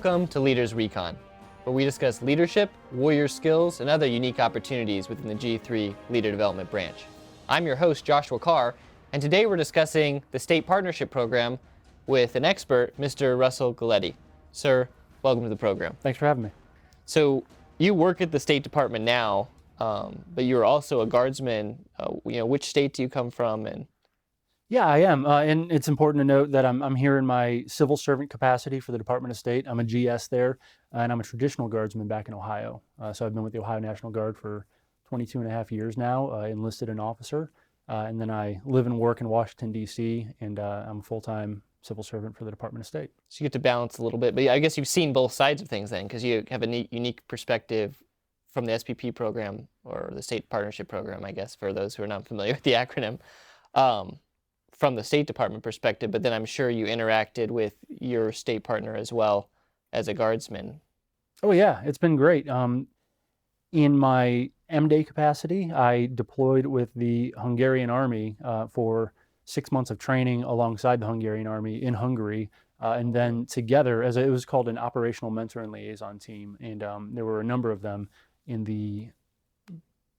Welcome to Leaders Recon, where we discuss leadership, warrior skills, and other unique opportunities within the G3 Leader Development Branch. I'm your host, Joshua Carr, and today we're discussing the State Partnership Program with an expert, Mr. Russell Galeti. Sir, welcome to the program. Thanks for having me. So you work at the State Department now, but you're also a guardsman. Which state do you come from? Yeah, I am. And it's important to note that I'm here in my civil servant capacity for the Department of State. I'm a GS there, and I'm a traditional guardsman back in Ohio. So I've been with the Ohio National Guard for 22 and a half years now, enlisted an officer. And then I live and work in Washington, D.C., and I'm a full-time civil servant for the Department of State. So you get to balance a little bit, but I guess you've seen both sides of things then, because you have a unique perspective from the SPP program, or the State Partnership Program, I guess, for those who are not familiar with the acronym. From the State Department perspective, but then I'm sure you interacted with your state partner as well as a guardsman. Oh yeah, it's been great. In my M-Day capacity, I deployed with the Hungarian Army for 6 months of training alongside the Hungarian Army in Hungary, and then together, as it was called an operational mentor and liaison team, and there were a number of them in the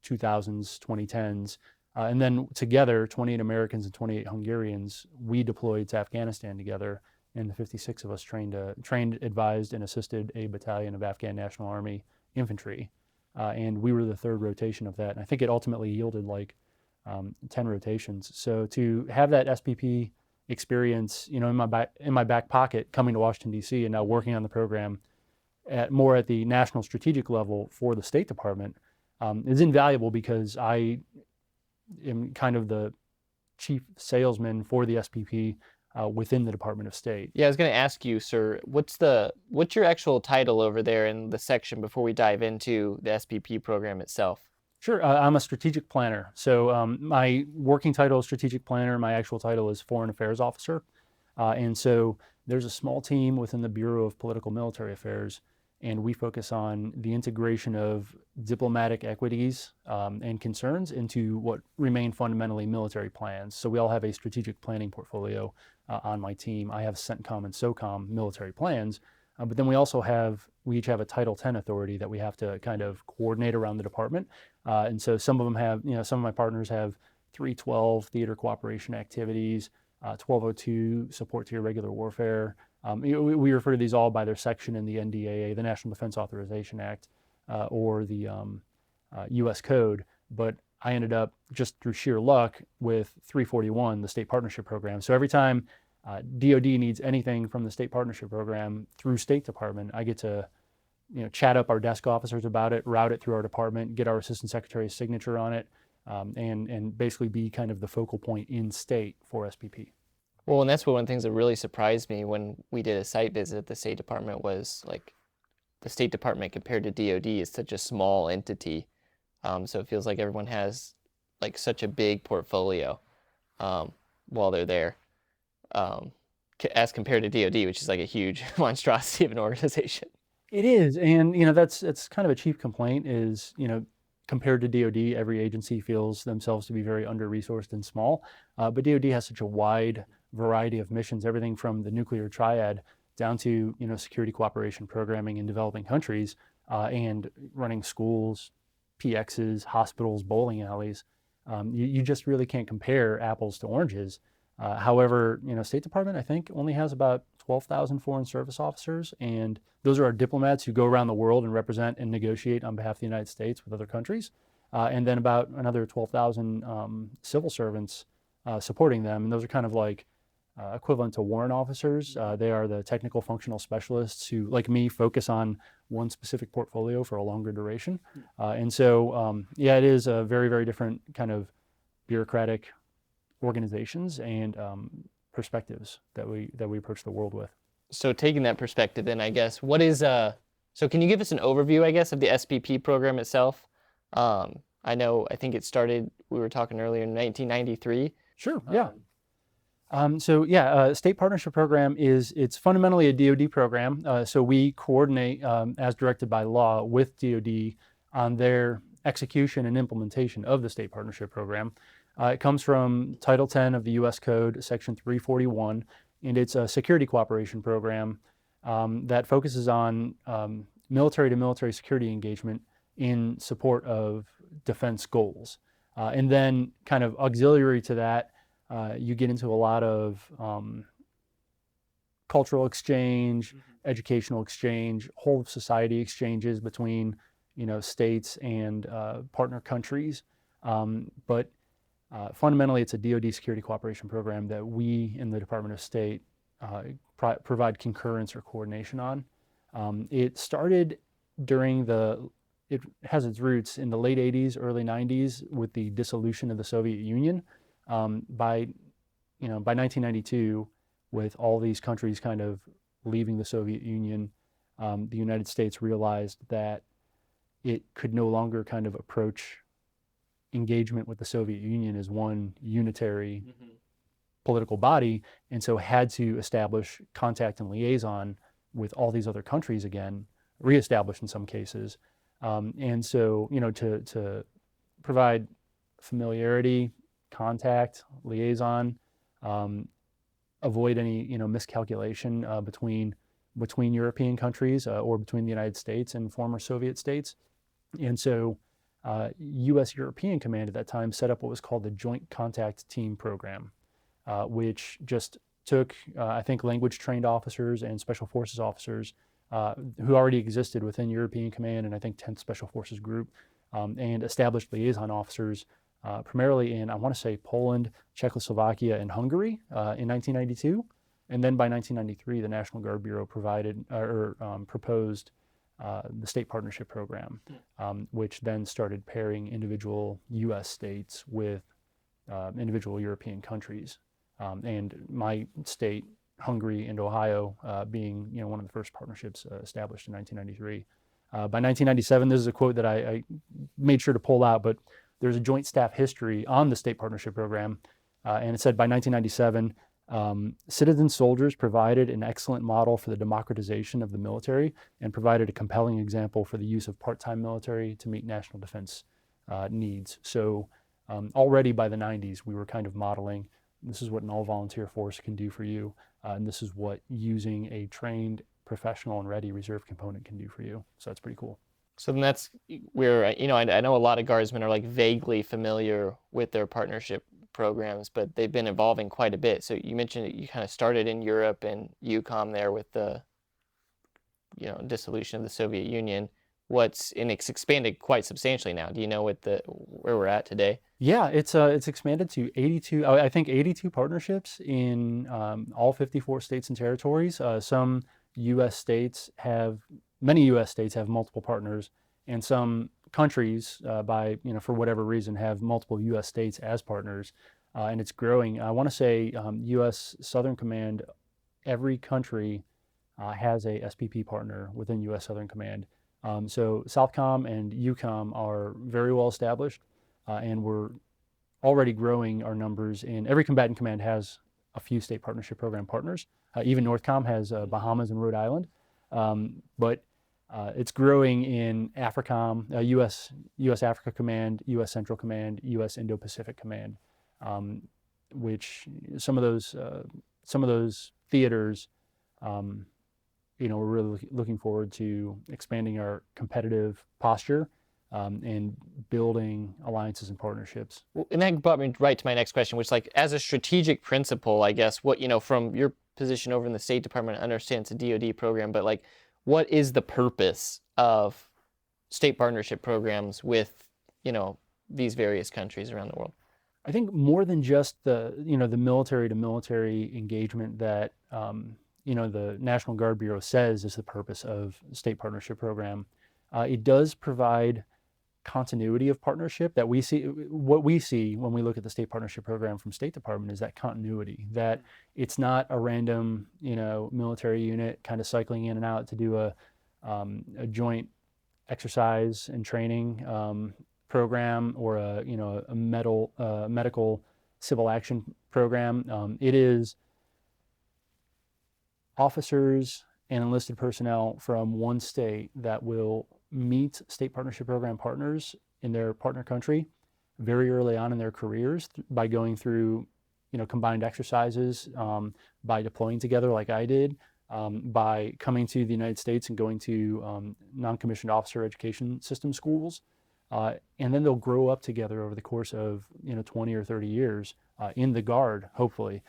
2000s, 2010s. And then together, 28 Americans and 28 Hungarians, we deployed to Afghanistan together, and the 56 of us trained, advised, and assisted a battalion of Afghan National Army infantry. And we were the third rotation of that. And I think it ultimately yielded like 10 rotations. So to have that SPP experience, in my back pocket, coming to Washington, D.C., and now working on the program more at the national strategic level for the State Department is invaluable, because I am kind of the chief salesman for the SPP within the Department of State. Yeah, I was going to ask you, sir, what's your actual title over there in the section before we dive into the SPP program itself? Sure, I'm a strategic planner. So my working title is strategic planner. My actual title is foreign affairs officer. And so there's a small team within the Bureau of Political Military Affairs, and we focus on the integration of diplomatic equities and concerns into what remain fundamentally military plans. So we all have a strategic planning portfolio on my team. I have CENTCOM and SOCOM military plans, but then we each have a Title X authority that we have to kind of coordinate around the department. And so some of them have, some of my partners have 312 theater cooperation activities, 1202 support to irregular warfare. We refer to these all by their section in the NDAA, the National Defense Authorization Act, or the U.S. Code. But I ended up, just through sheer luck, with 341, the State Partnership Program. So every time DoD needs anything from the State Partnership Program through State Department, I get to chat up our desk officers about it, route it through our department, get our Assistant Secretary's signature on it, and basically be kind of the focal point in state for SPP. Well, and that's one of the things that really surprised me when we did a site visit at the State Department was, like, the State Department compared to DoD is such a small entity. So it feels like everyone has, like, such a big portfolio while they're there, as compared to DoD, which is like a huge monstrosity of an organization. It is, and that's kind of a chief complaint is, compared to DoD, every agency feels themselves to be very under-resourced and small, but DoD has such a wide variety of missions, everything from the nuclear triad down to security cooperation programming in developing countries, and running schools, PXs, hospitals, bowling alleys. You just really can't compare apples to oranges. However, State Department, I think, only has about 12,000 foreign service officers, and those are our diplomats who go around the world and represent and negotiate on behalf of the United States with other countries, and then about another 12,000 civil servants supporting them, and those are kind of like equivalent to warrant officers. They are the technical functional specialists who, like me, focus on one specific portfolio for a longer duration. And so, it is a very, very different kind of bureaucratic organizations and perspectives that we approach the world with. So taking that perspective, then I guess, so can you give us an overview, I guess, of the SPP program itself? I think it started, we were talking earlier, in 1993. Sure, yeah. State Partnership Program it's fundamentally a DoD program. So we coordinate, as directed by law, with DoD on their execution and implementation of the State Partnership Program. It comes from Title X of the U.S. Code, Section 341, and it's a security cooperation program that focuses on military-to-military security engagement in support of defense goals. And then kind of auxiliary to that, you get into a lot of cultural exchange, educational exchange, whole of society exchanges between, states and partner countries. But fundamentally, it's a DoD security cooperation program that we in the Department of State provide concurrence or coordination on. It started it has its roots in the late 80s, early 90s with the dissolution of the Soviet Union. By 1992, with all these countries kind of leaving the Soviet Union, the United States realized that it could no longer kind of approach engagement with the Soviet Union as one unitary political body, and so had to establish contact and liaison with all these other countries again, reestablished in some cases. And so, to provide familiarity, contact, liaison, avoid any, miscalculation between European countries or between the United States and former Soviet states. And so U.S. European Command at that time set up what was called the Joint Contact Team Program, which just took, I think, language-trained officers and special forces officers who already existed within European Command and I think 10th Special Forces Group, and established liaison officers primarily in, I want to say, Poland, Czechoslovakia, and Hungary in 1992. And then by 1993, the National Guard Bureau proposed the State Partnership Program, which then started pairing individual U.S. states with individual European countries. And my state, Hungary and Ohio, being one of the first partnerships established in 1993. By 1997, this is a quote that I made sure to pull out, but there's a joint staff history on the State Partnership Program, and it said by 1997, citizen soldiers provided an excellent model for the democratization of the military and provided a compelling example for the use of part-time military to meet national defense needs. So already by the 90s, we were kind of modeling, this is what an all-volunteer force can do for you, and this is what using a trained, professional, and ready reserve component can do for you. So that's pretty cool. So then that's where, I know a lot of guardsmen are like vaguely familiar with their partnership programs, but they've been evolving quite a bit. So you mentioned that you kind of started in Europe and EUCOM there with the, dissolution of the Soviet Union. And it's expanded quite substantially now. Do you know where we're at today? Yeah, it's expanded to 82, I think 82 partnerships in all 54 states and territories. Many U.S. states have multiple partners, and some countries, for whatever reason, have multiple U.S. states as partners, and it's growing. I want to say U.S. Southern Command, every country has a SPP partner within U.S. Southern Command. So Southcom and EUCOM are very well established, and we're already growing our numbers. In every combatant command has a few state partnership program partners. Even Northcom has Bahamas and Rhode Island, but it's growing in AFRICOM, U.S. Africa Command, U.S. Central Command, U.S. Indo-Pacific Command, which some of those theaters, we're really looking forward to expanding our competitive posture and building alliances and partnerships. Well, and that brought me right to my next question, which, as a strategic principle, I guess, what, from your position over in the State Department, I understand it's a DoD program, but what is the purpose of state partnership programs with, these various countries around the world? I think more than just the military to military engagement that, the National Guard Bureau says is the purpose of state partnership program. It does provide continuity of partnership that we see. What we see when we look at the state partnership program from State Department is that continuity, that it's not a random, military unit kind of cycling in and out to do a joint exercise and training program or a medical civil action program. It is officers and enlisted personnel from one state that will meet state partnership program partners in their partner country very early on in their careers by going through, combined exercises, by deploying together like I did, by coming to the United States and going to non-commissioned officer education system schools. And then they'll grow up together over the course of 20 or 30 years in the Guard, hopefully.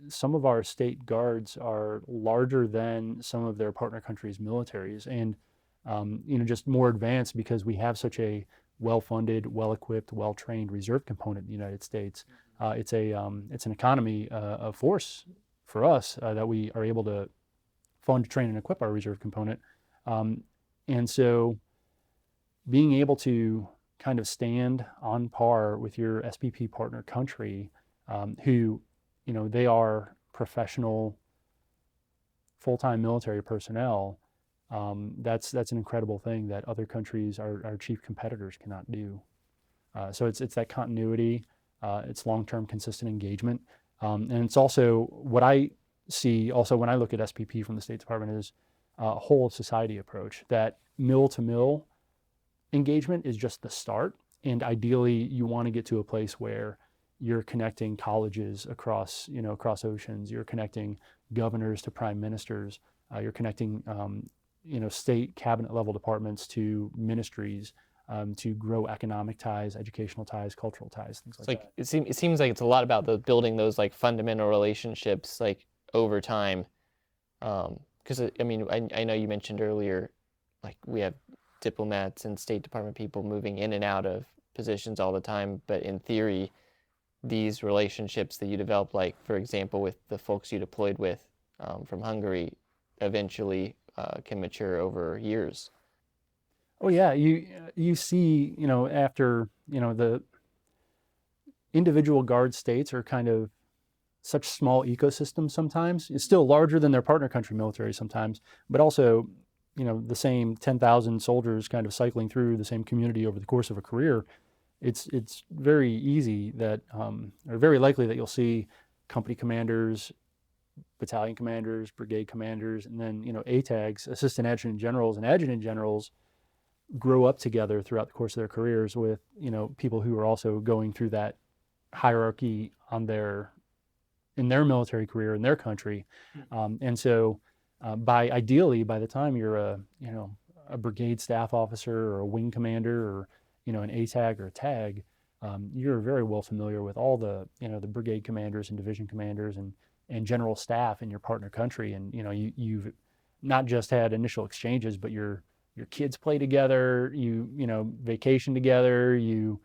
Some of our state guards are larger than some of their partner countries' militaries, and just more advanced because we have such a well-funded, well-equipped, well-trained reserve component in the United States. It's an economy of force for us that we are able to fund, train, and equip our reserve component. And so being able to kind of stand on par with your SPP partner country, who, they are professional, full-time military personnel, that's an incredible thing that other countries, our chief competitors, cannot do. So it's that continuity, it's long-term consistent engagement. And it's also what I see also when I look at SPP from the State Department is a whole society approach, that mill-to-mill engagement is just the start. And ideally, you want to get to a place where you're connecting colleges across oceans, you're connecting governors to prime ministers, you're connecting, state cabinet level departments to ministries, to grow economic ties, educational ties, cultural ties, things like that. It seems like it's a lot about building those like fundamental relationships like over time. Because I know you mentioned earlier, like we have diplomats and State Department people moving in and out of positions all the time, but in theory, these relationships that you develop, like for example with the folks you deployed with from Hungary, eventually can mature over years. Oh yeah, you see, after, the individual Guard states are kind of such small ecosystems sometimes. It's still larger than their partner country military sometimes, but also, the same 10,000 soldiers kind of cycling through the same community over the course of a career. It's very easy that, or very likely that you'll see company commanders, battalion commanders, brigade commanders, and then, ATAGs, assistant adjutant generals, and adjutant generals grow up together throughout the course of their careers with, people who are also going through that hierarchy in their military career in their country. And so ideally, by the time you're a brigade staff officer or a wing commander or, an ATAG or a TAG, you're very well familiar with all the, the brigade commanders and division commanders and general staff in your partner country. And, you've not just had initial exchanges, but your kids play together, you vacation together, you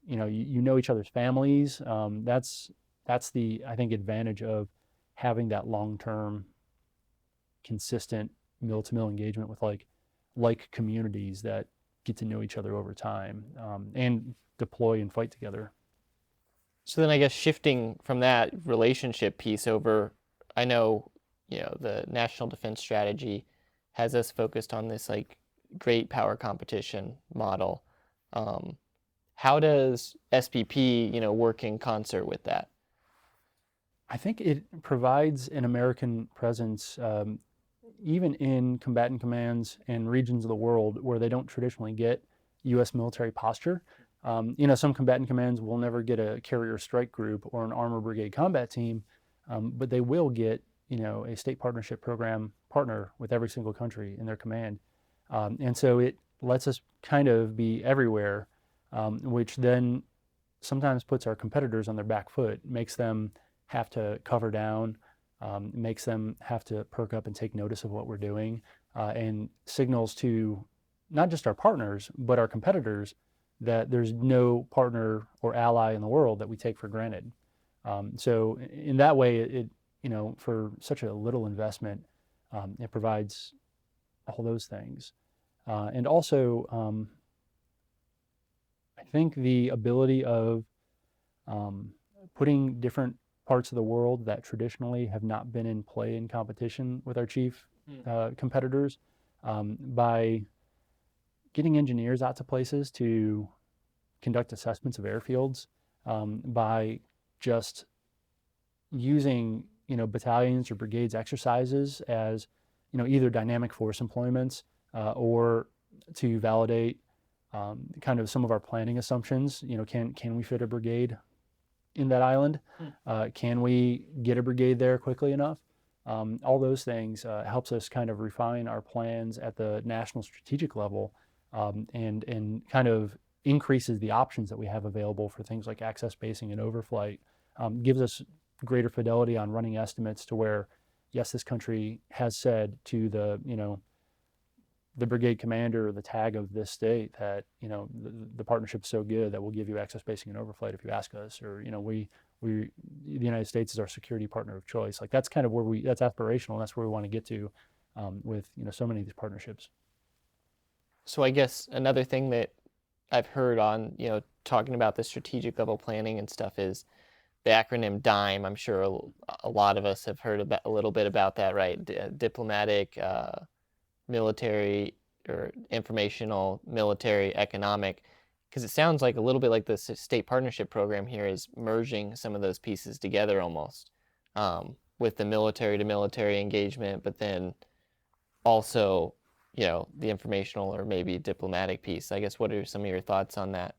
know each other's families. That's the, I think, advantage of having that long-term, consistent mill-to-mill engagement with like communities that get to know each other over time, and deploy and fight together. So then I guess shifting from that relationship piece over, I know, the National Defense Strategy has us focused on this like great power competition model. How does SPP, work in concert with that? I think it provides an American presence, even in combatant commands and regions of the world where they don't traditionally get U.S. military posture. Some combatant commands will never get a carrier strike group or an armor brigade combat team, but they will get, a state partnership program partner with every single country in their command. And so it lets us kind of be everywhere, which then sometimes puts our competitors on their back foot, makes them have to cover down, makes them have to perk up and take notice of what we're doing, and signals to not just our partners, but our competitors that there's no partner or ally in the world that we take for granted. So in that way, it for such a little investment, it provides all those things. And also, I think the ability of putting different parts of the world that traditionally have not been in play in competition with our chief competitors, by getting engineers out to places to conduct assessments of airfields, by just using battalions or brigades exercises as either dynamic force employments, or to validate kind of some of our planning assumptions. Can we fit a brigade in that island? Can we get a brigade there quickly enough? all those things helps us kind of refine our plans at the national strategic level, and kind of increases the options that we have available for things like access spacing and overflight, gives us greater fidelity on running estimates to where, yes, this country has said to the, the brigade commander or the tag of this state that, the partnership's so good that we'll give you access spacing and overflight if you ask us, or, the United States is our security partner of choice. Like that's kind of where that's aspirational. And that's where we want to get to with, so many of these partnerships. So I guess another thing that I've heard on, talking about the strategic level planning and stuff is the acronym DIME. I'm sure a lot of us have heard about a little bit about that, right? Diplomatic, military, or informational, military, economic, because it sounds like a little bit like the state partnership program here is merging some of those pieces together almost, with the military to military engagement, but then also, the informational or maybe diplomatic piece. I guess what are some of your thoughts on that?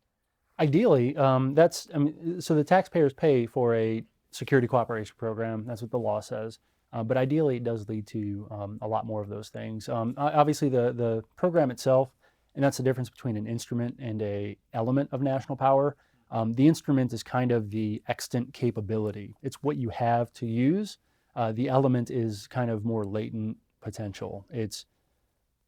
Ideally, so the taxpayers pay for a security cooperation program. That's what the law says. But ideally, it does lead to a lot more of those things. Obviously, the program itself, and that's the difference between an instrument and a element of national power. The instrument is kind of the extant capability. It's what you have to use. The element is kind of more latent potential. It's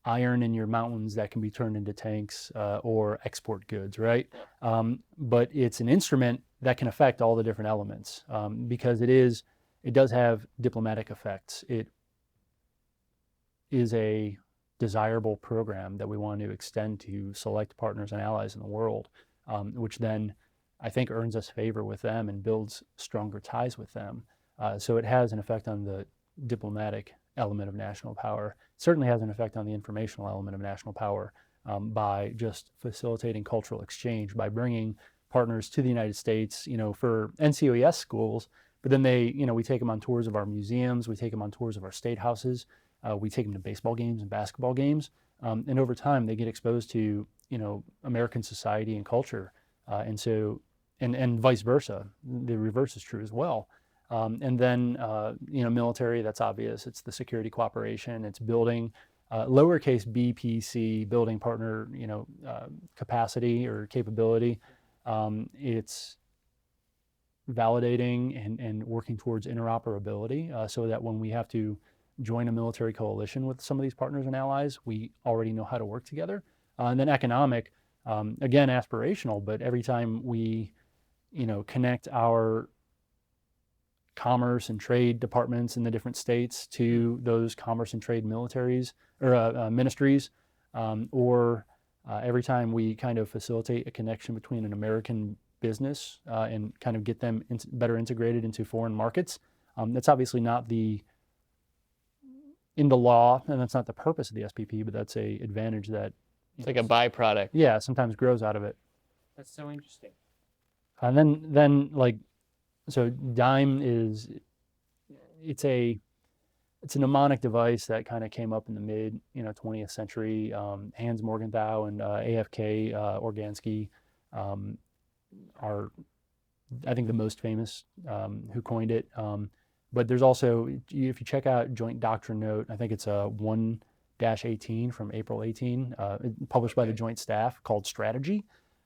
iron in your mountains that can be turned into tanks or export goods, right? But it's an instrument that can affect all the different elements because it does have diplomatic effects. It is a desirable program that we want to extend to select partners and allies in the world, which then I think earns us favor with them and builds stronger ties with them. So it has an effect on the diplomatic element of national power. It certainly has an effect on the informational element of national power by just facilitating cultural exchange, by bringing partners to the United States, for NCOES schools, but then we take them on tours of our museums, we take them on tours of our state houses, we take them to baseball games and basketball games, and over time they get exposed to, American society and culture, and vice versa. The reverse is true as well. And then, military, that's obvious. It's the security cooperation. It's building lowercase BPC, building partner, capacity or capability. It's validating and working towards interoperability so that when we have to join a military coalition with some of these partners and allies, we already know how to work together. And then economic, again, aspirational, but every time we, connect our commerce and trade departments in the different states to those commerce and trade militaries or ministries, or every time we kind of facilitate a connection between an American business and kind of get them better integrated into foreign markets. That's obviously not in the law, and that's not the purpose of the SPP, but that's a advantage that it's like a byproduct. Yeah, sometimes grows out of it. That's so interesting. And then so DIME it's a mnemonic device that kind of came up in the mid 20th century. Hans Morgenthau and AFK Organsky are, I think, the most famous who coined it. But there's also, if you check out Joint Doctrine Note, I think it's a 1-18 from April 18, published by the Joint Staff, called Strategy.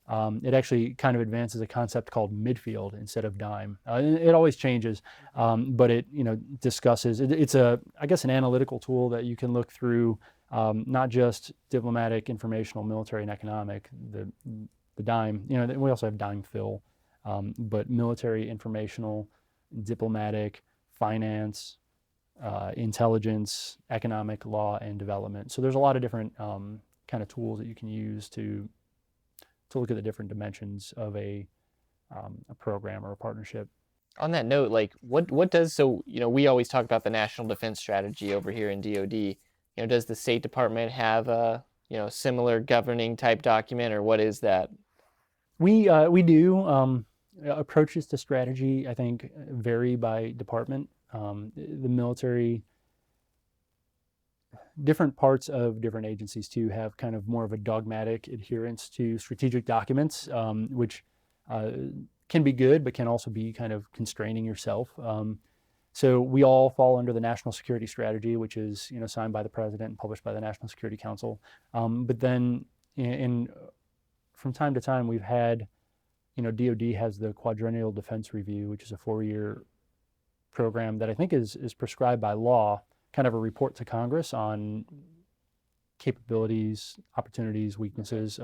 It actually kind of advances a concept called midfield instead of DIME. It always changes, but it discusses. It's I guess an analytical tool that you can look through, not just diplomatic, informational, military, and economic. The DIME. We also have DIME Fill, but military, informational, diplomatic, finance, intelligence, economic, law, and development. So there's a lot of different kind of tools that you can use to look at the different dimensions of a program or a partnership. On that note, like what does, so, we always talk about the National Defense Strategy over here in DoD. Does the State Department have a, similar governing type document, or what is that? We do. Approaches to strategy, I think, vary by department. The military, different parts of different agencies too have kind of more of a dogmatic adherence to strategic documents, which can be good, but can also be kind of constraining yourself. So we all fall under the National Security Strategy, which is signed by the president and published by the National Security Council. But then, from time to time, we've had, DoD has the Quadrennial Defense Review, which is a 4-year program that I think is prescribed by law, kind of a report to Congress on capabilities, opportunities, weaknesses.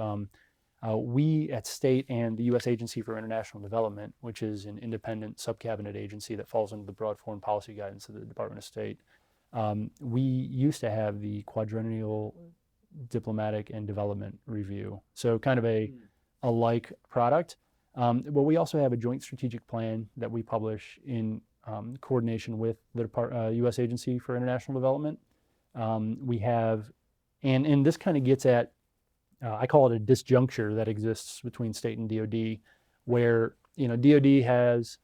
We at state and the U.S. Agency for International Development, which is an independent subcabinet agency that falls under the broad foreign policy guidance of the Department of State, we used to have the Quadrennial Diplomatic and Development Review. So kind of a like product. But we also have a joint strategic plan that we publish in coordination with the U.S. Agency for International Development. We have, and this kind of gets at, I call it a disjuncture that exists between state and DoD, where DoD has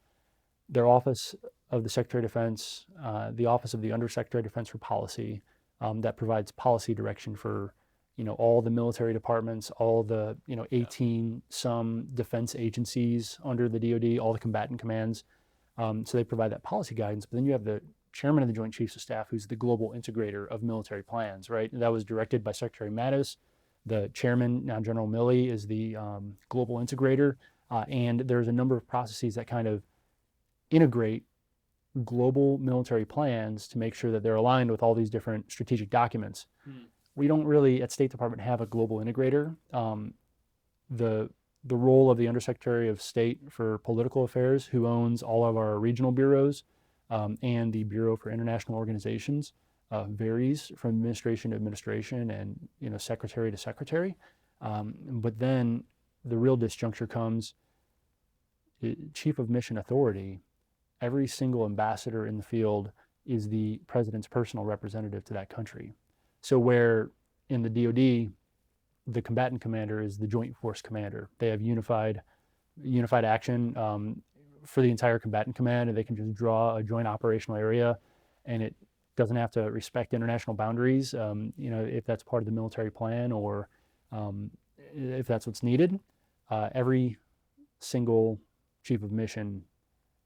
their Office of the Secretary of Defense, the Office of the Undersecretary of Defense for Policy, that provides policy direction for all the military departments, all the 18 some defense agencies under the DoD, all the combatant commands. So they provide that policy guidance. But then you have the Chairman of the Joint Chiefs of Staff, who's the global integrator of military plans, right? And that was directed by Secretary Mattis. The chairman, now General Milley, is the global integrator. And there's a number of processes that kind of integrate global military plans to make sure that they're aligned with all these different strategic documents. We don't really, at State Department, have a global integrator. The role of the Undersecretary of State for Political Affairs, who owns all of our regional bureaus, and the Bureau for International Organizations, varies from administration to administration and secretary to secretary. But then the real disjuncture comes, Chief of Mission Authority. Every single ambassador in the field is the president's personal representative to that country. So where in the DoD, the combatant commander is the Joint Force Commander. They have unified action for the entire combatant command, and they can just draw a joint operational area, and it doesn't have to respect international boundaries, if that's part of the military plan or if that's what's needed. Every single chief of mission,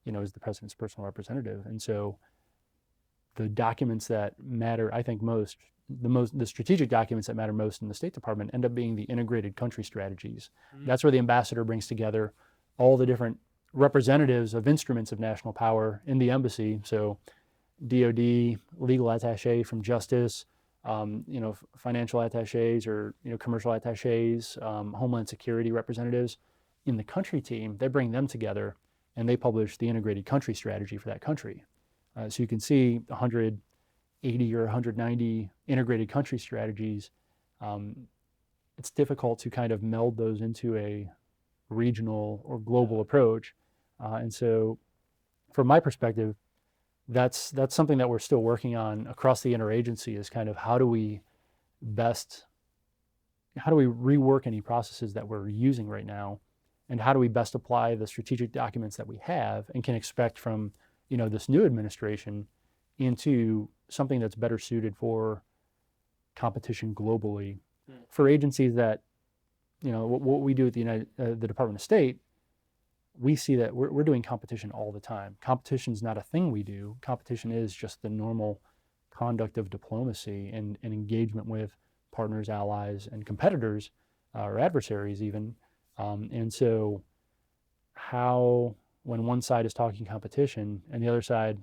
is the president's personal representative. And so the documents that matter, I think the strategic documents that matter most in the State Department end up being the integrated country strategies. That's where the ambassador brings together all the different representatives of instruments of national power in the embassy. So DoD, legal attaché from Justice, financial attachés or commercial attachés, Homeland Security representatives. In the country team, they bring them together and they publish the integrated country strategy for that country. So you can see 180 or 190 integrated country strategies. It's difficult to kind of meld those into a regional or global approach. And so from my perspective, that's something that we're still working on across the interagency, is kind of how do we rework any processes that we're using right now, and how do we best apply the strategic documents that we have and can expect from this new administration into something that's better suited for competition globally. For agencies that, what we do at the Department of State, we see that we're doing competition all the time. Competition is not a thing we do. Competition is just the normal conduct of diplomacy and engagement with partners, allies, and competitors, or adversaries even. And so when one side is talking competition and the other side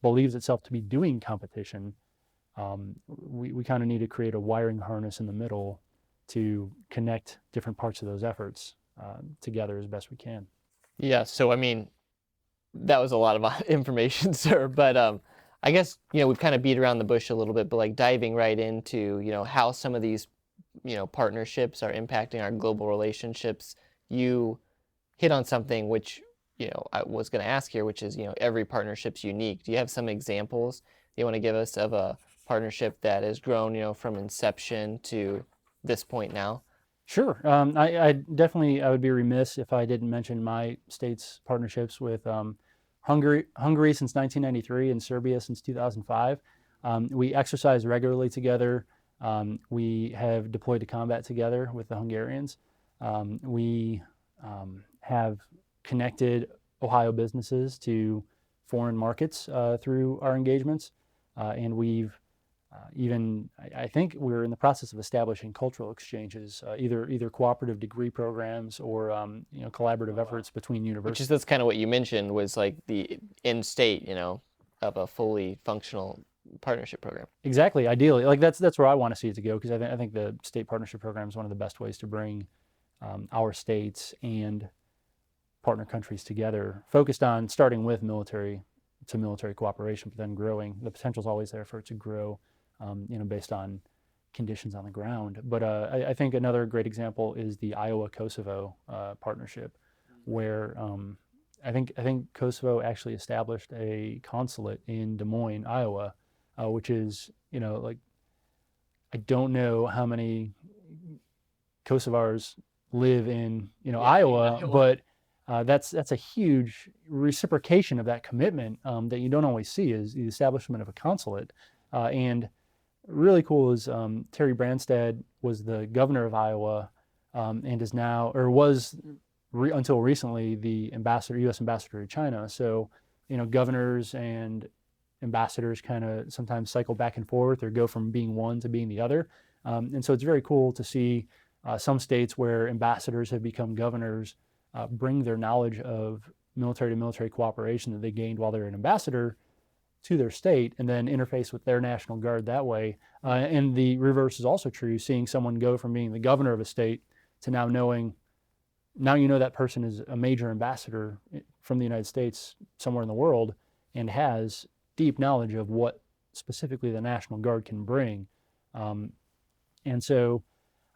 believes itself to be doing competition, we kind of need to create a wiring harness in the middle to connect different parts of those efforts together as best we can. Yeah, so I mean, that was a lot of information, sir, but I guess, we've kind of beat around the bush a little bit, but like diving right into, how some of these, partnerships are impacting our global relationships. You hit on something which, I was going to ask here, which is, every partnership's unique. Do you have some examples you want to give us of a partnership that has grown, from inception to this point now? Sure. I would be remiss if I didn't mention my state's partnerships with Hungary since 1993 and Serbia since 2005. We exercise regularly together. We have deployed to combat together with the Hungarians. We have connected Ohio businesses to foreign markets through our engagements, and we've I think we're in the process of establishing cultural exchanges, either cooperative degree programs or collaborative efforts between universities. That's kind of what you mentioned was like the end state, of a fully functional partnership program. Exactly. Ideally, like that's where I want to see it to go, because I think the state partnership program is one of the best ways to bring our states and partner countries together, focused on starting with military to military cooperation, but then growing. The potential is always there for it to grow, based on conditions on the ground. But I think another great example is the Iowa-Kosovo partnership, where I think Kosovo actually established a consulate in Des Moines, Iowa, which is, I don't know how many Kosovars live in, Iowa, but that's a huge reciprocation of that commitment that you don't always see, is the establishment of a consulate. And really cool is Terry Branstad was the governor of Iowa, and is now, or was until recently, the U.S. ambassador to China. So, governors and ambassadors kind of sometimes cycle back and forth or go from being one to being the other. And so it's very cool to see some states where ambassadors have become governors bring their knowledge of military to military cooperation that they gained while they're an ambassador to their state, and then interface with their National Guard that way. And the reverse is also true, seeing someone go from being the governor of a state to now that person is a major ambassador from the United States somewhere in the world and has deep knowledge of what specifically the National Guard can bring. And so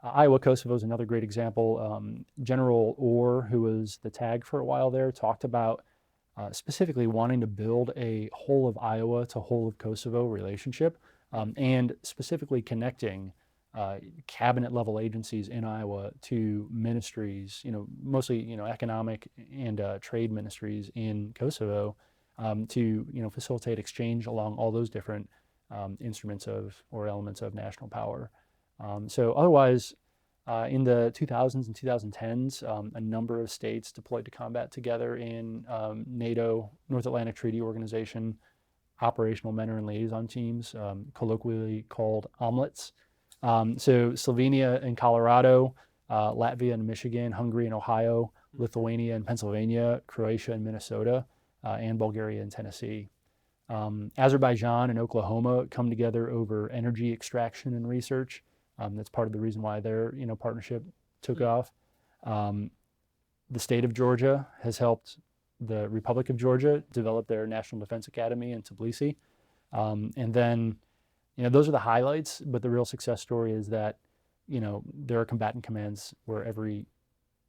Iowa Kosovo is another great example. General Orr, who was the TAG for a while there, talked about specifically wanting to build a whole of Iowa to whole of Kosovo relationship, and specifically connecting cabinet level agencies in Iowa to ministries, mostly, economic and trade ministries in Kosovo, to, facilitate exchange along all those different instruments or elements of national power. So otherwise, in the 2000s and 2010s, a number of states deployed to combat together in NATO, North Atlantic Treaty Organization, operational mentor and liaison teams, colloquially called OMLETs. So Slovenia and Colorado, Latvia and Michigan, Hungary and Ohio, Lithuania and Pennsylvania, Croatia and Minnesota, and Bulgaria and Tennessee. Azerbaijan and Oklahoma come together over energy extraction and research. That's part of the reason why their partnership took off. The state of Georgia has helped the Republic of Georgia develop their National Defense Academy in Tbilisi. And then, those are the highlights, but the real success story is that, there are combatant commands where every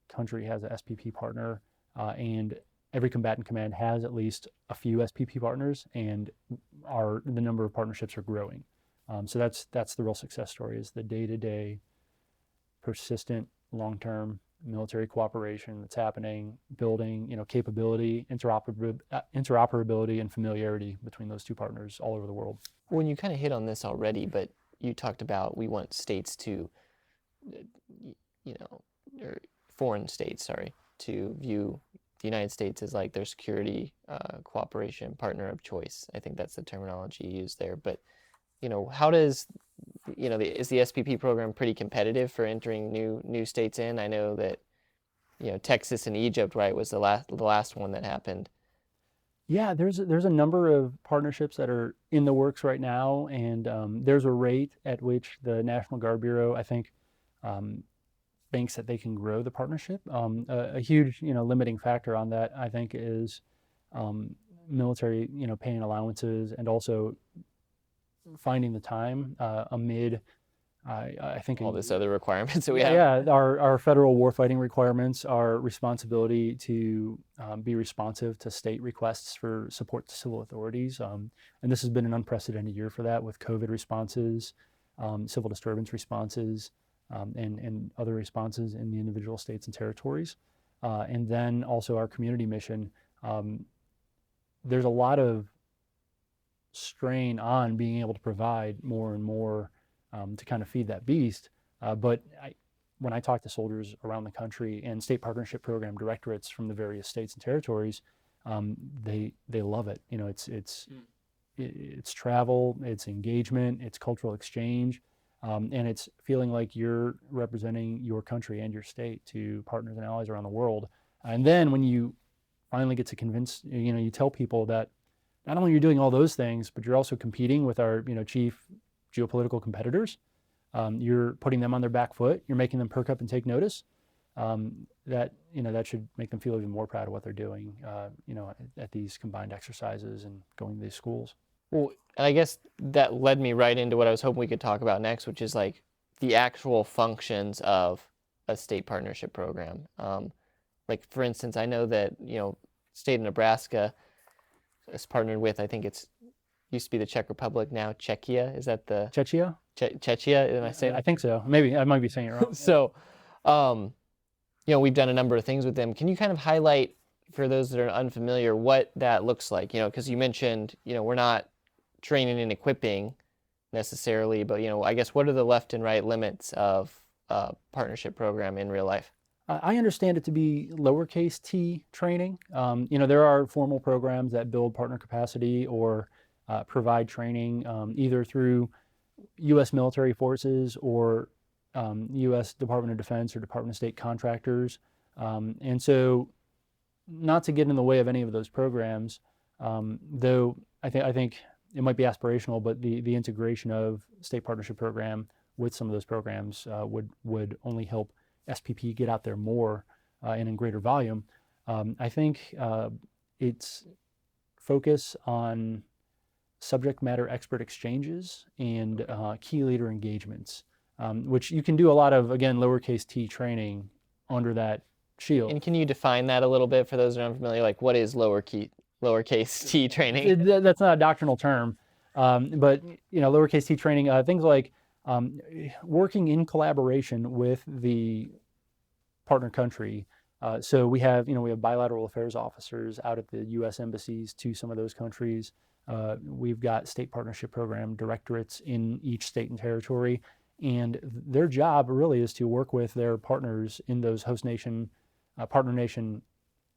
country has an SPP partner, and every combatant command has at least a few SPP partners, and the number of partnerships are growing. So that's the real success story, is the day-to-day, persistent, long-term military cooperation that's happening, building, capability, interoperability, and familiarity between those two partners all over the world. Well, you kind of hit on this already, but you talked about we want states to, or foreign states, to view the United States as like their security cooperation partner of choice. I think that's the terminology used there. But how does, is the SPP program pretty competitive for entering new states in? I know that, Texas and Egypt, right, was the last one that happened. Yeah, there's a number of partnerships that are in the works right now, and there's a rate at which the National Guard Bureau, I think, thinks that they can grow the partnership. A huge, limiting factor on that, I think, is military, paying allowances, and also finding the time amid, I think, all this other requirements that we have. Yeah, our federal warfighting requirements, our responsibility to be responsive to state requests for support to civil authorities. And this has been an unprecedented year for that, with COVID responses, civil disturbance responses, and other responses in the individual states and territories. And then also our community mission. There's a lot of strain on being able to provide more and more to kind of feed that beast. But when I talk to soldiers around the country and state partnership program directorates from the various states and territories, they love it. It's travel, it's engagement, it's cultural exchange, and it's feeling like you're representing your country and your state to partners and allies around the world. And then when you finally get to convince, you tell people that not only you're doing all those things, but you're also competing with our, chief geopolitical competitors. You're putting them on their back foot. You're making them perk up and take notice. That should make them feel even more proud of what they're doing, at these combined exercises and going to these schools. Well, and I guess that led me right into what I was hoping we could talk about next, which is like the actual functions of a state partnership program. Like for instance, I know that, state of Nebraska is partnered with, I think used to be the Czech Republic, now Czechia. Is that the Czechia? Czechia? Am I saying? I think so. Maybe I might be saying it wrong. So, we've done a number of things with them. Can you kind of highlight for those that are unfamiliar what that looks like? Because you mentioned, we're not training and equipping necessarily, but I guess what are the left and right limits of a partnership program in real life? I understand it to be lowercase t training. There are formal programs that build partner capacity or provide training either through U.S. military forces or U.S. Department of Defense or Department of State contractors. And so not to get in the way of any of those programs, though I think it might be aspirational, but the integration of state partnership program with some of those programs would only help SPP get out there more and in greater volume. I think it's focus on subject matter expert exchanges and key leader engagements, which you can do a lot of, again, lowercase t training under that shield. And can you define that a little bit for those that are unfamiliar? Like what is lowercase t training? That's not a doctrinal term, but lowercase t training, things like working in collaboration with the partner country. So we have bilateral affairs officers out at the U.S. embassies to some of those countries. We've got state partnership program directorates in each state and territory, and their job really is to work with their partners in those host nation, partner nation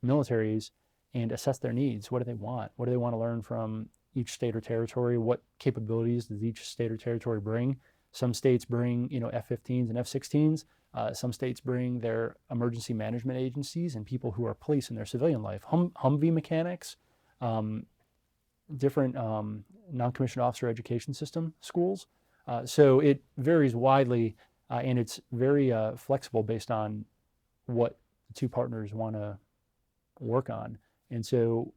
militaries and assess their needs. What do they want? What do they want to learn from each state or territory? What capabilities does each state or territory bring? Some states bring, F-15s and F-16s. Some states bring their emergency management agencies and people who are police in their civilian life. Humvee mechanics, different non-commissioned officer education system schools. So it varies widely, and it's very flexible based on what the two partners want to work on. And so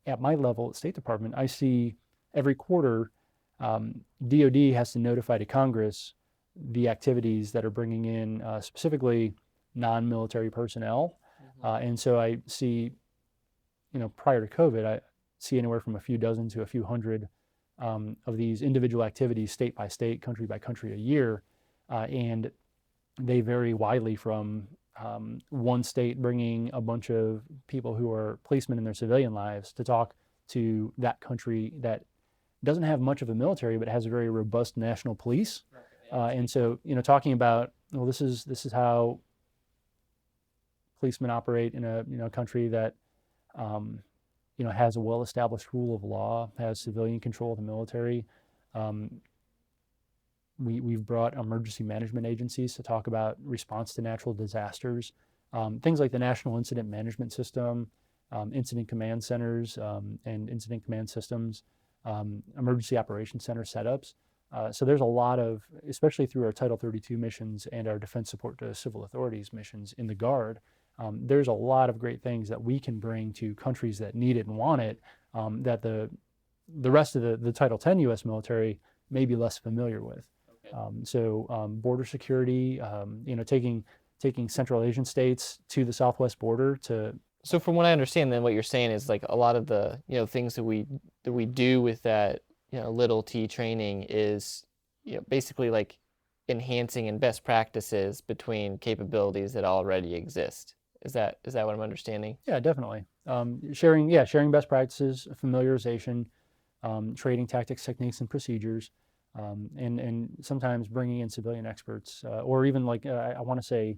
at my level at State Department, I see every quarter DoD has to notify to Congress the activities that are bringing in specifically non-military personnel. And so I see, prior to COVID, I see anywhere from a few dozen to a few hundred of these individual activities, state by state, country by country a year. And they vary widely from one state bringing a bunch of people who are policemen in their civilian lives to talk to that country that doesn't have much of a military, but has a very robust national police. And so, talking about, well, this is how policemen operate in a country that, has a well-established rule of law, has civilian control of the military. We've brought emergency management agencies to talk about response to natural disasters, things like the National Incident Management System, incident command centers and incident command systems, emergency operations center setups. So there's a lot of, especially through our Title 32 missions and our defense support to civil authorities missions in the Guard, there's a lot of great things that we can bring to countries that need it and want it, that the rest of the Title 10 U.S. military may be less familiar with. So border security, taking Central Asian states to the southwest border to. So from what I understand, then what you're saying is like a lot of the things that we do with that little T training is basically like enhancing and best practices between capabilities that already exist. Is that what I'm understanding? Yeah, definitely. Sharing best practices, familiarization, trading tactics, techniques, and procedures, and sometimes bringing in civilian experts, or even like I want to say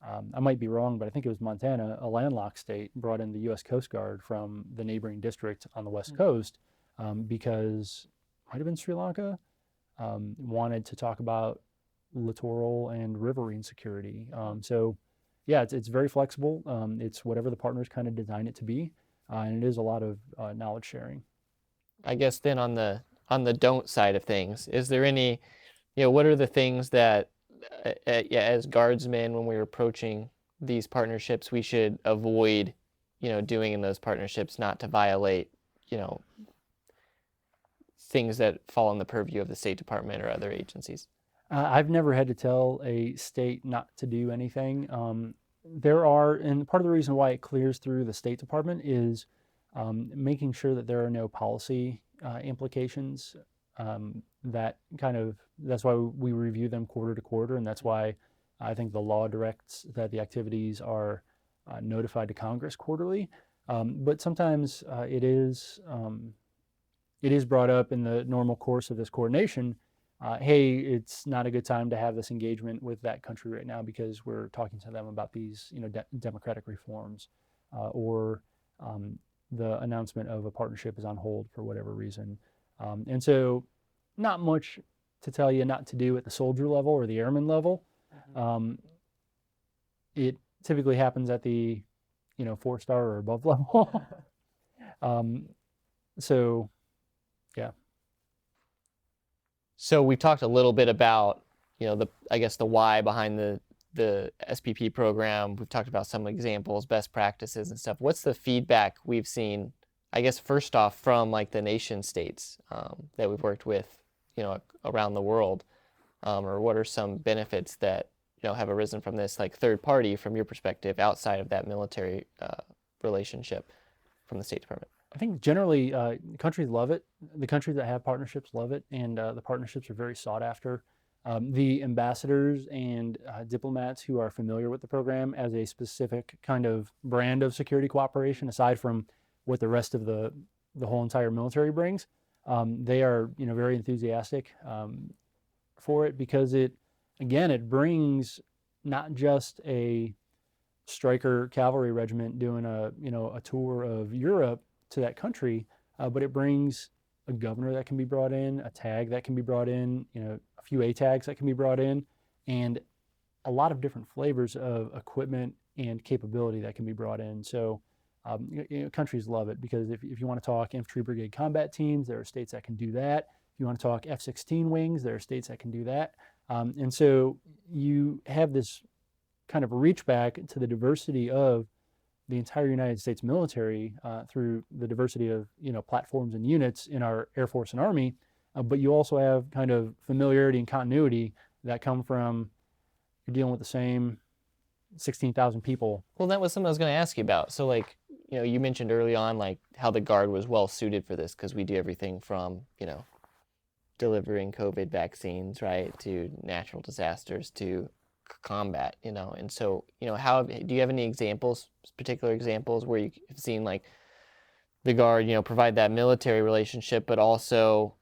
I might be wrong, but I think it was Montana, a landlocked state, brought in the U.S. Coast Guard from the neighboring district on the West Coast because might have been Sri Lanka, wanted to talk about littoral and riverine security. So, yeah, it's very flexible. It's whatever the partners kind of design it to be, and it is a lot of knowledge sharing. I guess then on the don't side of things, is there any, what are the things that yeah, as guardsmen, when we're approaching these partnerships, we should avoid, doing in those partnerships, not to violate, things that fall in the purview of the State Department or other agencies? I've never had to tell a state not to do anything. There are, and part of the reason why it clears through the State Department is making sure that there are no policy implications. That's why we review them quarter to quarter, and that's why I think the law directs that the activities are notified to Congress quarterly. But sometimes it is brought up in the normal course of this coordination. Hey, it's not a good time to have this engagement with that country right now because we're talking to them about these, democratic reforms, or the announcement of a partnership is on hold for whatever reason. And so, not much to tell you not to do at the soldier level or the airman level. It typically happens at the, 4-star or above level. So, yeah. So we've talked a little bit about, I guess the why behind the SPP program. We've talked about some examples, best practices and stuff. What's the feedback we've seen, I guess, first off, from like the nation states that we've worked with, around the world? Or what are some benefits that, have arisen from this, like third party, from your perspective, outside of that military relationship from the State Department? I think generally countries love it. The countries that have partnerships love it, and the partnerships are very sought after. The ambassadors and diplomats who are familiar with the program as a specific kind of brand of security cooperation, aside from what the rest of the whole entire military brings, they are very enthusiastic for it because it brings not just a Stryker cavalry regiment doing a tour of Europe to that country, but it brings a governor that can be brought in, a tag that can be brought in, a few A tags that can be brought in, and a lot of different flavors of equipment and capability that can be brought in. So countries love it because if you want to talk infantry brigade combat teams, there are states that can do that. If you want to talk F-16 wings, there are states that can do that. And so you have this kind of reach back to the diversity of the entire United States military through the diversity of platforms and units in our Air Force and Army, but you also have kind of familiarity and continuity that come from you're dealing with the same 16,000 people. Well, that was something I was going to ask you about. So, like, you mentioned early on, like, how the Guard was well suited for this because we do everything from, delivering COVID vaccines, right, to natural disasters, to combat, and so, how do you have any examples, particular examples where you've seen like the Guard, provide that military relationship, but also,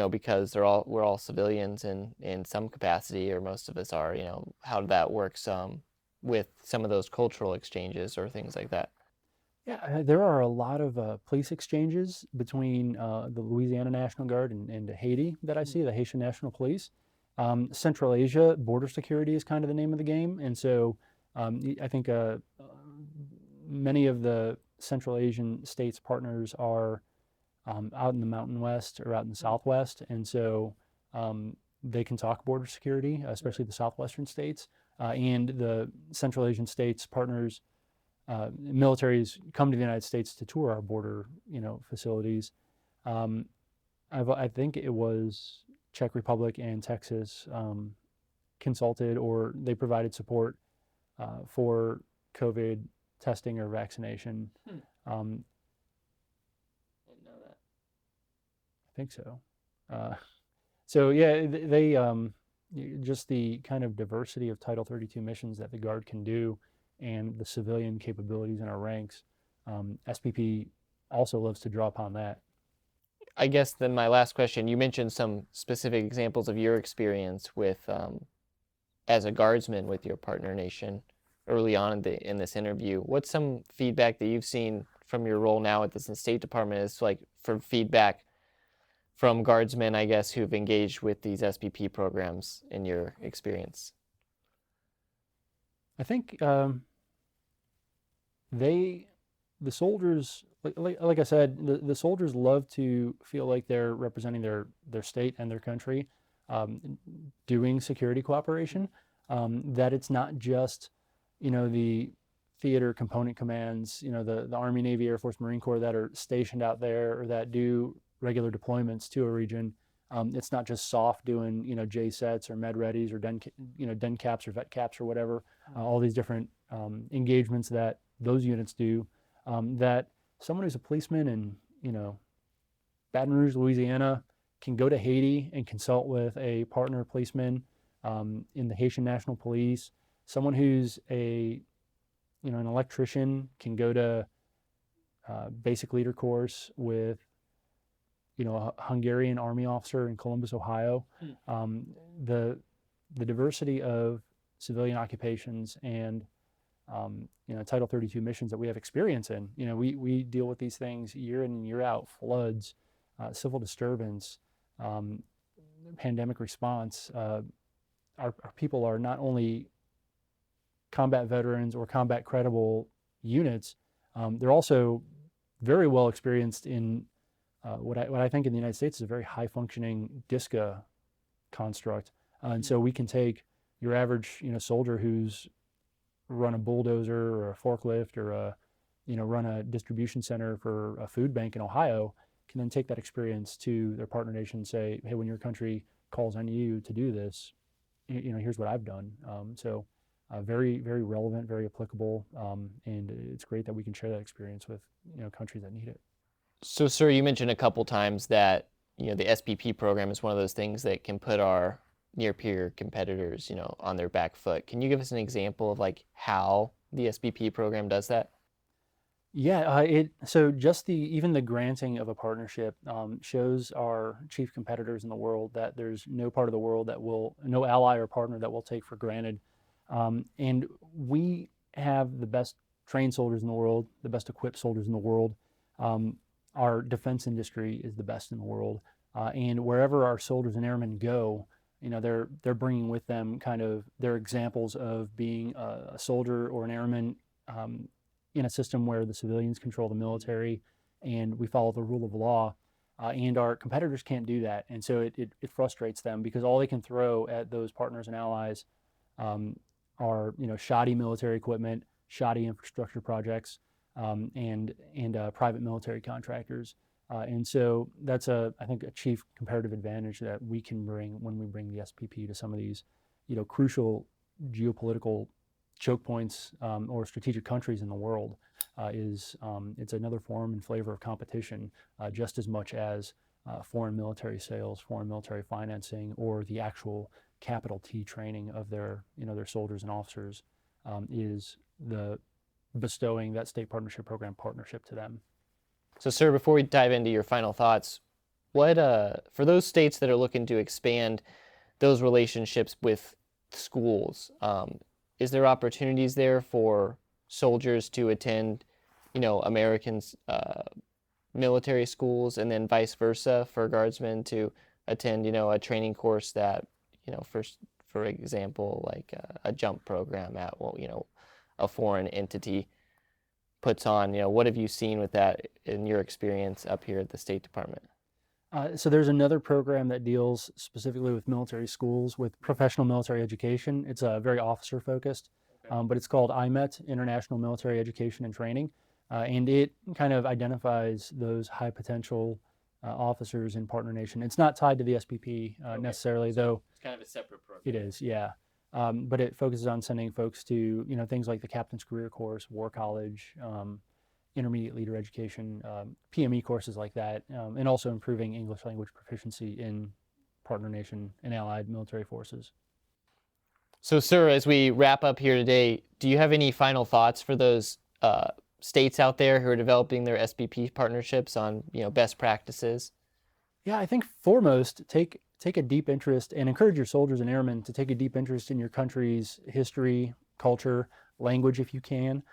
because we're all civilians in some capacity, or most of us are, how that works with some of those cultural exchanges or things like that? Yeah, there are a lot of police exchanges between the Louisiana National Guard and Haiti that I see, the Haitian National Police. Central Asia, border security is kind of the name of the game. And so I think many of the Central Asian states partners are out in the Mountain West or out in the Southwest. And so they can talk border security, especially the Southwestern states. And the Central Asian states partners, militaries come to the United States to tour our border, facilities. I think it was Czech Republic and Texas consulted, or they provided support for COVID testing or vaccination. Didn't know that. I think so. So yeah, they just the kind of diversity of Title 32 missions that the Guard can do, and the civilian capabilities in our ranks. SPP also loves to draw upon that. I guess then my last question, you mentioned some specific examples of your experience with, as a guardsman with your partner nation. early on in this interview. What's some feedback that you've seen from your role now at the State Department is like for feedback from guardsmen, I guess, who've engaged with these SPP programs in your experience? I think the soldiers, like I said, the soldiers love to feel like they're representing their state and their country, doing security cooperation. That it's not just, the theater component commands, the Army, Navy, Air Force, Marine Corps that are stationed out there or that do regular deployments to a region. It's not just soft doing, JSETs or med readies or den caps or vet caps or whatever, all these different engagements that those units do, that someone who's a policeman in, Baton Rouge, Louisiana, can go to Haiti and consult with a partner policeman in the Haitian National Police. Someone who's an electrician can go to basic leader course with, a Hungarian army officer in Columbus, Ohio. The diversity of civilian occupations and Title 32 missions that we have experience in. We deal with these things year in and year out: floods, civil disturbance, pandemic response. Our people are not only combat veterans or combat credible units, they're also very well experienced in what I think in the United States is a very high functioning DISCA construct. And so we can take your average soldier who's run a bulldozer or a forklift or run a distribution center for a food bank in Ohio, can then take that experience to their partner nation and say, hey, when your country calls on you to do this, here's what I've done. So very, very relevant, very applicable, and it's great that we can share that experience with countries that need it. So, sir, you mentioned a couple times that the SPP program is one of those things that can put our near-peer competitors, on their back foot. Can you give us an example of like how the SPP program does that? Yeah, so just even the granting of a partnership shows our chief competitors in the world that there's no part of the world no ally or partner that will take for granted. And we have the best trained soldiers in the world, the best equipped soldiers in the world. Our defense industry is the best in the world. And wherever our soldiers and airmen go, they're bringing with them kind of their examples of being a soldier or an airman in a system where the civilians control the military and we follow the rule of law. And our competitors can't do that. And so it frustrates them because all they can throw at those partners and allies are shoddy military equipment, shoddy infrastructure projects, and private military contractors. And so that's I think a chief comparative advantage that we can bring when we bring the SPP to some of these, crucial geopolitical choke points or strategic countries in the world. It's another form and flavor of competition, just as much as foreign military sales, foreign military financing, or the actual capital T training of their soldiers and officers is the bestowing that state partnership program partnership to them. So, sir, before we dive into your final thoughts, what for those states that are looking to expand those relationships with schools, is there opportunities there for soldiers to attend, Americans' military schools, and then vice versa for guardsmen to attend, a training course that, for example, like a jump program at, a foreign entity puts on? What have you seen with that in your experience up here at the State Department? So there's another program that deals specifically with military schools with professional military education. It's very officer focused, but it's called IMET, International Military Education and Training. And it kind of identifies those high potential officers in partner nation. It's not tied to the SPP necessarily, though. It's kind of a separate program. It is, yeah. But it focuses on sending folks to, things like the Captain's Career Course, War College, intermediate leader education, PME courses like that, and also improving English language proficiency in partner nation and allied military forces. So, sir, as we wrap up here today, do you have any final thoughts for those states out there who are developing their SPP partnerships on, best practices? Yeah, I think foremost, take a deep interest and encourage your soldiers and airmen to take a deep interest in your country's history, culture, language if you can.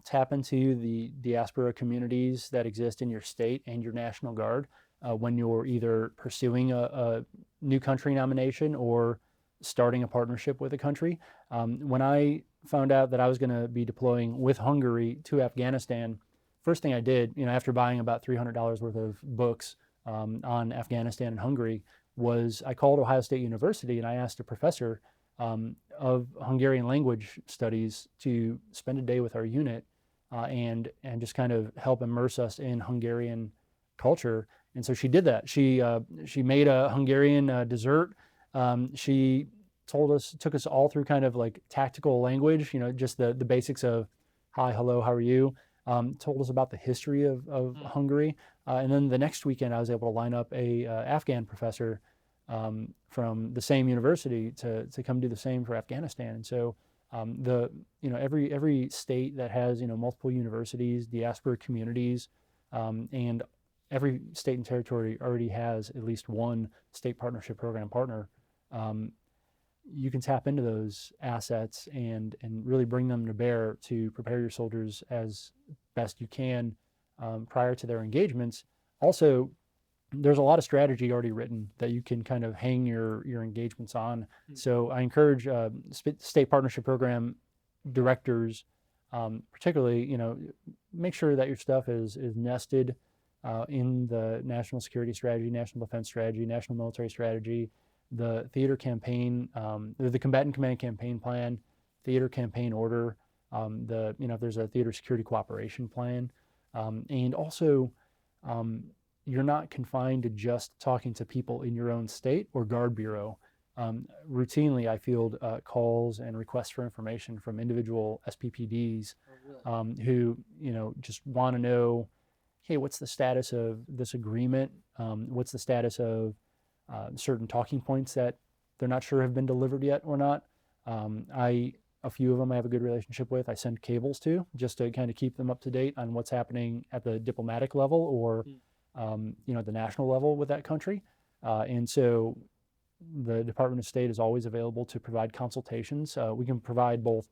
Tap into the diaspora communities that exist in your state and your National Guard when you're either pursuing a new country nomination or starting a partnership with a country. When I found out that I was going to be deploying with Hungary to Afghanistan, first thing I did, after buying about $300 worth of books on Afghanistan and Hungary, was I called Ohio State University and I asked a professor of Hungarian language studies to spend a day with our unit and just kind of help immerse us in Hungarian culture. And so she did that. She made a Hungarian dessert. She took us all through kind of like tactical language, just the basics of hi, hello, how are you? Told us about the history of Hungary. And then the next weekend, I was able to line up a Afghan professor from the same university to come do the same for Afghanistan. And so every state that has multiple universities, diaspora communities, and every state and territory already has at least one state partnership program partner. You can tap into those assets and really bring them to bear to prepare your soldiers as best you can prior to their engagements. Also, there's a lot of strategy already written that you can kind of hang your engagements on. So I encourage state partnership program directors, particularly, make sure that your stuff is nested in the national security strategy, national defense strategy, national military strategy, the theater campaign, the combatant command campaign plan, theater campaign order, if there's a theater security cooperation plan, and also you're not confined to just talking to people in your own state or guard bureau. Routinely, I field calls and requests for information from individual SPPDs who, just want to know, hey, what's the status of this agreement? What's the status of certain talking points that they're not sure have been delivered yet or not? A few of them I have a good relationship with. I send cables to just to kind of keep them up to date on what's happening at the diplomatic level or the national level with that country. And so the Department of State is always available to provide consultations. We can provide both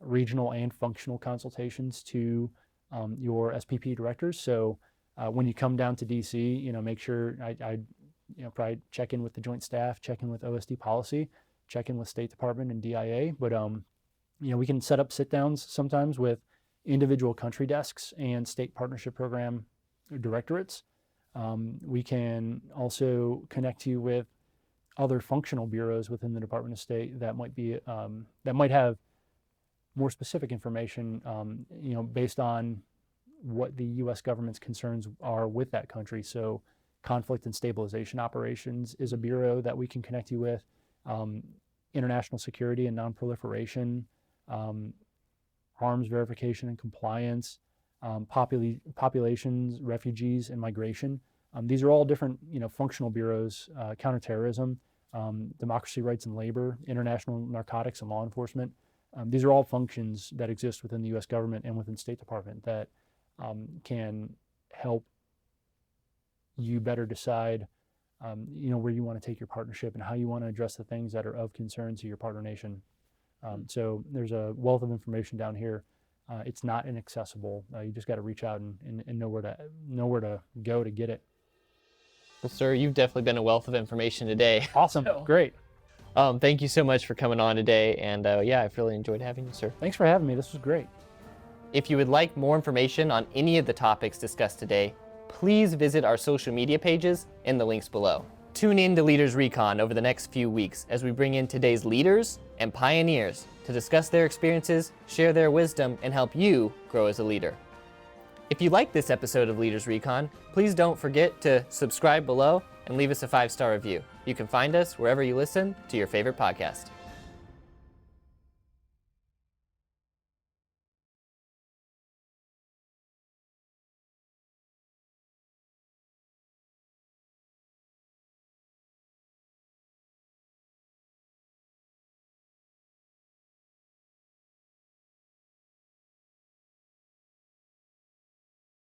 regional and functional consultations to your SPP directors. So when you come down to DC, make sure I probably check in with the Joint Staff, check in with OSD policy, check in with State Department and DIA. But we can set up sit downs sometimes with individual country desks and state partnership program directorates. We can also connect you with other functional bureaus within the Department of State that might have more specific information, based on what the U.S. government's concerns are with that country. So, conflict and stabilization operations is a bureau that we can connect you with. International security and nonproliferation, arms verification and compliance, populations, refugees, and migration. These are all different, functional bureaus. Counterterrorism, democracy, rights, and labor, international narcotics and law enforcement. These are all functions that exist within the U.S. government and within State Department that can help you better decide, where you want to take your partnership and how you want to address the things that are of concern to your partner nation. So there's a wealth of information down here. It's not inaccessible. You just got to reach out and know where to go to get it. Well, sir, you've definitely been a wealth of information today. Awesome. Great. Thank you so much for coming on today. And I've really enjoyed having you, sir. Thanks for having me. This was great. If you would like more information on any of the topics discussed today, please visit our social media pages in the links below. Tune in to Leaders Recon over the next few weeks as we bring in today's leaders and pioneers to discuss their experiences, share their wisdom, and help you grow as a leader. If you like this episode of Leaders Recon, please don't forget to subscribe below and leave us a 5-star review. You can find us wherever you listen to your favorite podcast.